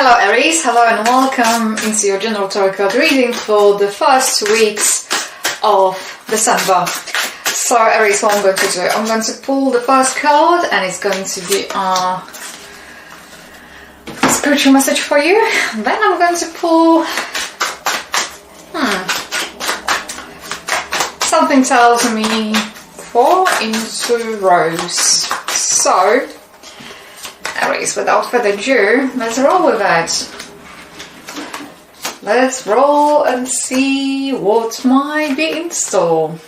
Hello Aries, hello and welcome into your general tarot card reading for the first weeks of December. So Aries, what I'm going to do, I'm going to pull the first card and it's going to be a spiritual message for you. Then I'm going to pull something tells me 4 into Rose. So Aries, without further ado, let's roll with it. Let's roll and see what might be in store.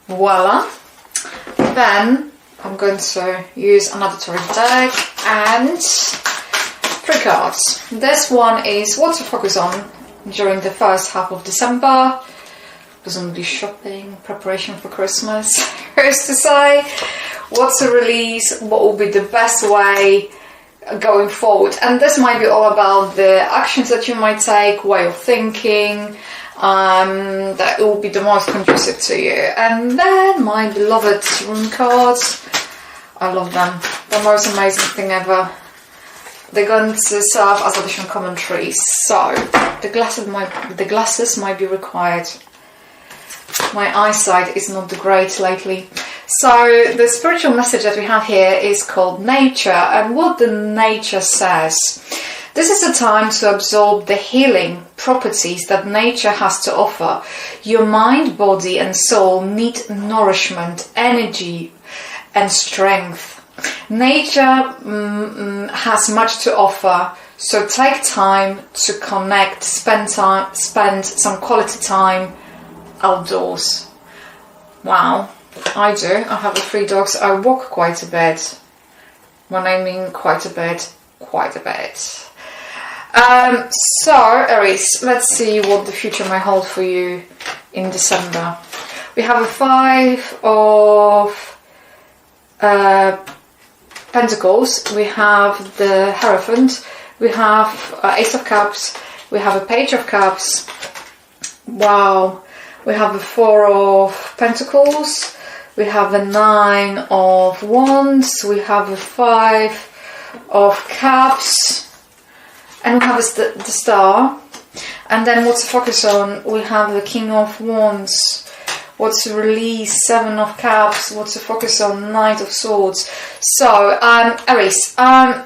Voila. Then I'm going to use another tarot deck and 3 cards. This one is what to focus on during the first half of December. Presumably shopping, preparation for Christmas. Who's to say? What's a release? What will be the best way going forward? And this might be all about the actions that you might take, way of thinking, that will be the most conducive to you. And then my beloved rune cards. I love them. The most amazing thing ever. They're going to serve as additional commentaries. So the glasses might be required. My eyesight is not great lately. So the spiritual message that we have here is called nature, and what the nature says. This is a time to absorb the healing properties that nature has to offer. Your mind, body and soul need nourishment, energy and strength. Nature has much to offer, so take time to connect, spend some quality time outdoors. Wow, I do. I have 3 dogs. I walk quite a bit. When I mean quite a bit, quite a bit. So, Aries, let's see what the future may hold for you in December. We have a 5 of Pentacles. We have the Hierophant. We have Ace of Cups. We have a Page of Cups. Wow. We have the 4 of Pentacles, we have the 9 of Wands, we have the 5 of Cups, and we have the Star. And then what to focus on, we have the King of Wands, what to release, 7 of Cups, what to focus on, Knight of Swords. So, Aries, the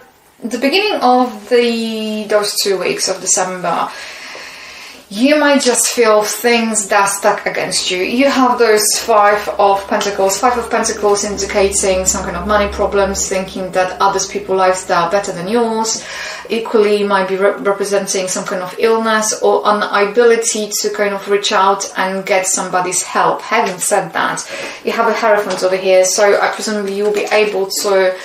beginning of those 2 weeks of December, you might just feel things that stuck against you. You have those 5 of Pentacles. 5 of Pentacles indicating some kind of money problems, thinking that others people's lives that are better than yours. Equally might be representing some kind of illness or inability to kind of reach out and get somebody's help. Having said that, you have a Hierophant over here, so I presumably you will be able to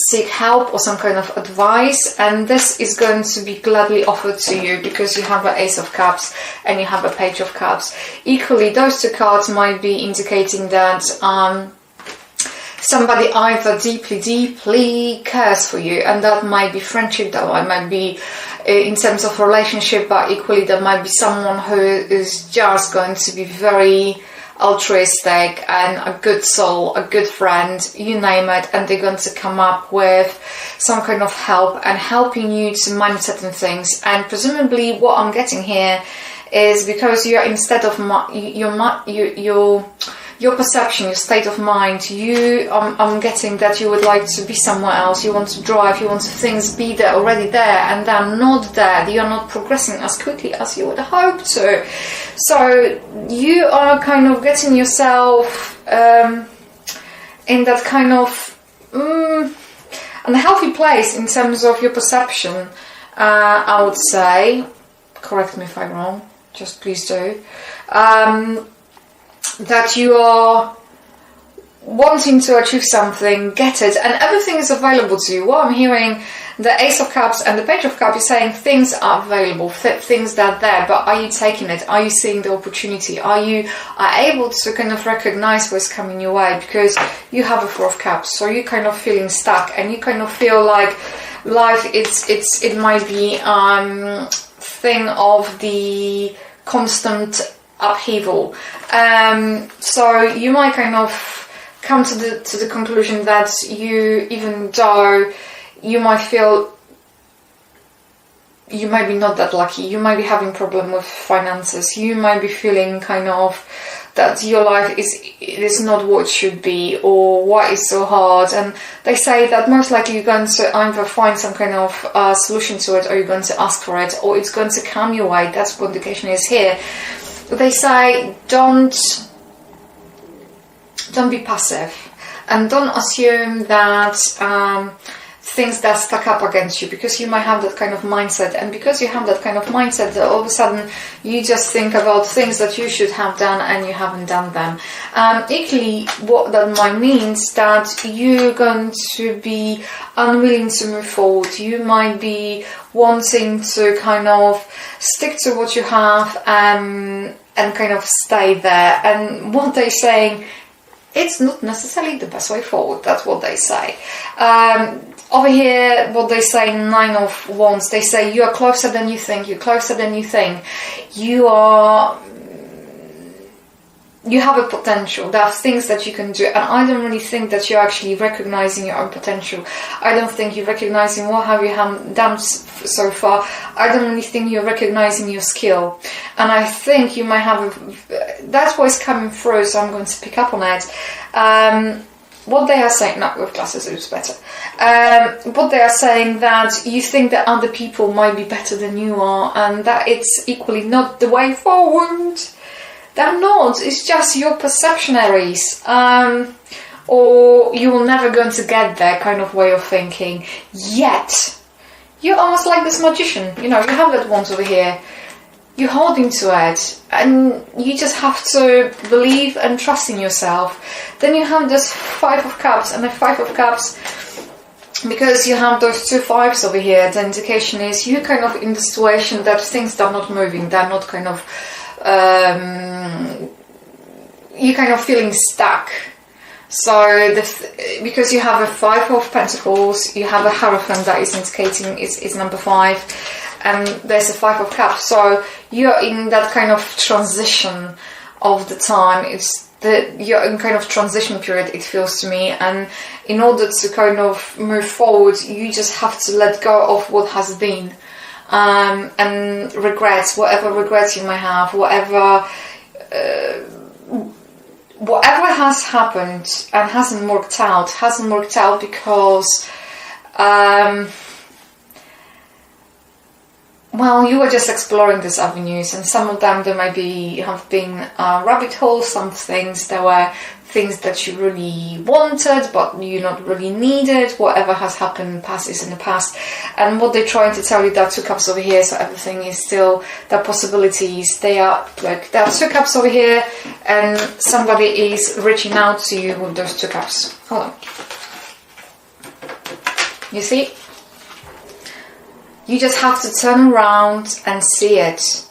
seek help or some kind of advice, and this is going to be gladly offered to you because you have an Ace of Cups and you have a Page of Cups. Equally, those 2 cards might be indicating that somebody either deeply cares for you, and that might be friendship, that might be in terms of relationship, but equally there might be someone who is just going to be very altruistic and a good soul, a good friend, you name it, and they're going to come up with some kind of help and helping you to manage certain things. And presumably what I'm getting here is because you're instead of your perception, your state of mind, I'm getting that you would like to be somewhere else, you want to drive, you want things be there, already there, and they're not there, you're not progressing as quickly as you would hope to. So you are kind of getting yourself in that kind of unhealthy place in terms of your perception, I would say. Correct me if I'm wrong, just please do. That you are wanting to achieve something, get it, and everything is available to you. What I'm hearing, the Ace of Cups and the Page of Cups is saying things are available, things that are there, but are you taking it? Are you seeing the opportunity? Are you able to kind of recognize what's coming your way? Because you have a 4 of Cups, so you're kind of feeling stuck, and you kind of feel like life, it might be thing of the constant upheaval. So you might kind of come to the conclusion that you, even though you might feel you might be not that lucky, you might be having problem with finances, you might be feeling kind of that your life is not what it should be, or why it's so hard. And they say that most likely you're going to either find some kind of solution to it, or you're going to ask for it, or it's going to come your way. That's what indication is here. They say don't be passive, and don't assume that things that stack up against you, because you might have that kind of mindset, and because you have that kind of mindset, that all of a sudden you just think about things that you should have done and you haven't done them. Equally, what that might mean is that you're going to be unwilling to move forward. You might be wanting to kind of stick to what you have and kind of stay there. And what they're saying, it's not necessarily the best way forward. That's what they say. Over here, what they say, 9 of Wands, they say you are closer than you think, you're closer than you think. You have a potential. There are things that you can do, and I don't really think that you're actually recognizing your own potential. I don't think you're recognizing what have you done so far. I don't really think you're recognizing your skill, and I think you might have that's what's coming through, so I'm going to pick up on it. What they are saying, not with glasses, it's better. What they are saying, that you think that other people might be better than you are, and that it's equally not the way forward. They're not. It's just your perception, Aries. Or you will never going to get there kind of way of thinking. Yet, you're almost like this magician. You know, you have that wand over here. You're holding to it, and you just have to believe and trust in yourself. Then you have this 5 of Cups, and the 5 of Cups, because you have those 2 5s over here, the indication is you're kind of in the situation that things are not moving, they're not kind of, you're kind of feeling stuck. So, because you have a 5 of Pentacles, you have a Hierophant that is indicating it's number 5. And there's a 5 of Cups, so you're in that kind of transition of the time. You're in kind of transition period, it feels to me, and in order to kind of move forward, you just have to let go of what has been, and regrets, whatever regrets you might have, whatever has happened and hasn't worked out because well, you were just exploring these avenues, and some of them, there might have been rabbit holes. Some things, there were things that you really wanted, but you not really needed. Whatever has happened past is in the past. And what they're trying to tell you, that 2 cups over here, so everything is still, the possibilities. There are 2 cups over here, and somebody is reaching out to you with those 2 cups. Hold on. You see? You just have to turn around and see it.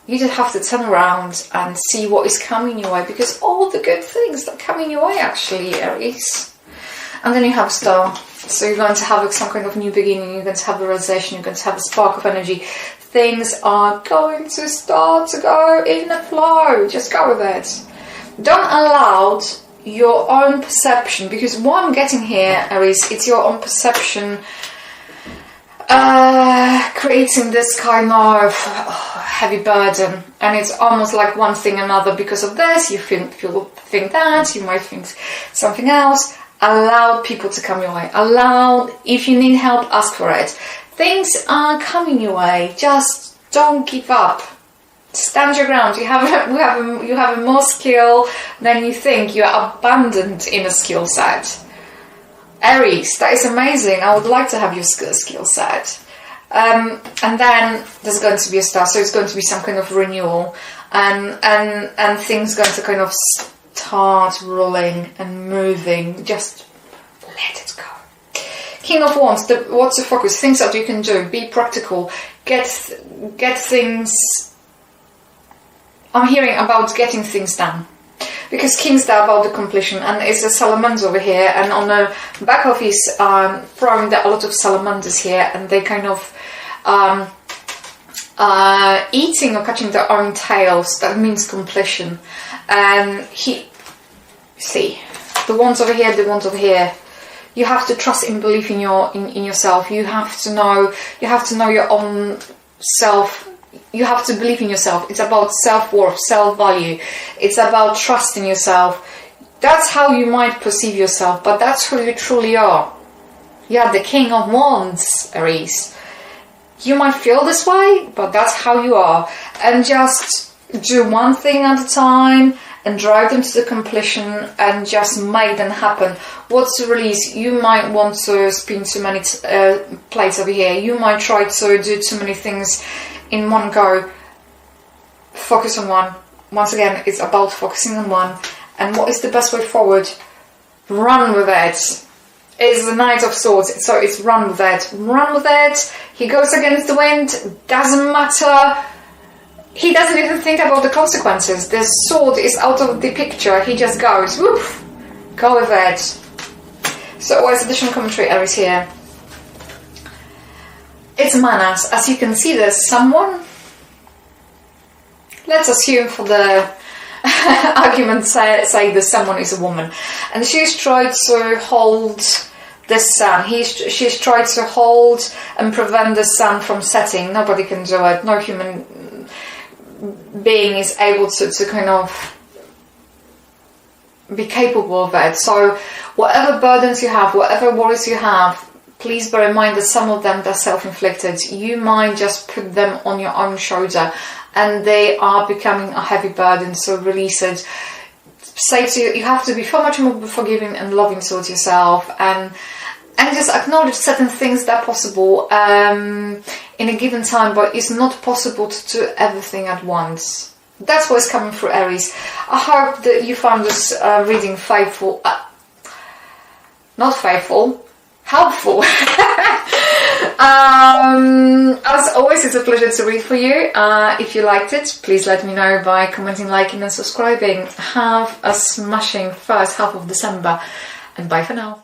You just have to turn around and see what is coming your way, because all the good things that are coming your way, actually, Aries. And then you have a Star. So you're going to have some kind of new beginning, you're going to have a realization, you're going to have a spark of energy. Things are going to start to go in the flow. Just go with it. Don't allow your own perception, because what I'm getting here, Aries, it's your own perception creating this kind of heavy burden, and it's almost like one thing another. Because of this, you think that, you might think something else. Allow people to come your way. If you need help, ask for it. Things are coming your way. Just don't give up. Stand your ground. You have a more skill than you think. You are abundant in a skill set. Aries, that is amazing. I would like to have your skill set. And then there's going to be a Star, so it's going to be some kind of renewal, and things going to kind of start rolling and moving. Just let it go. King of Wands, what's the focus? Things that you can do. Be practical. Get things. I'm hearing about getting things done. Because King's there about the completion, and it's a salamander over here, and on the back of his throne there are a lot of salamanders here, and they kind of eating or catching their own tails. That means completion. And See, the ones over here, the ones over here. You have to trust and believe in yourself. You have to know your own self. You have to believe in yourself. It's about self-worth, self-value. It's about trusting yourself. That's how you might perceive yourself, but that's who you truly are. You are the King of Wands, Aries. You might feel this way, but that's how you are. And just do one thing at a time and drive them to the completion and just make them happen. What's the release? You might want to spin too many plates over here. You might try to do too many things in one go. Focus on one. Once again, it's about focusing on one. And what is the best way forward? Run with it. It's the Knight of Swords, so it's run with it. Run with it. He goes against the wind. Doesn't matter. He doesn't even think about the consequences. The sword is out of the picture. He just goes, woof, go with it. So always additional commentary, Aries here. It's Manas. As you can see, there's someone. Let's assume for the argument's sake that someone is a woman. And she's tried to hold the sun. She's tried to hold and prevent the sun from setting. Nobody can do it. No human being is able to kind of be capable of it. So whatever burdens you have, whatever worries you have, please bear in mind that some of them are self-inflicted. You might just put them on your own shoulder and they are becoming a heavy burden, so release it. Say to you have to be far much more forgiving and loving towards yourself, and just acknowledge certain things that are possible in a given time, but it's not possible to do everything at once. That's what's coming through, Aries. I hope that you found this reading faithful, not faithful, helpful. As always, it's a pleasure to read for you. If you liked it, please let me know by commenting, liking and subscribing. Have a smashing first half of December, and bye for now.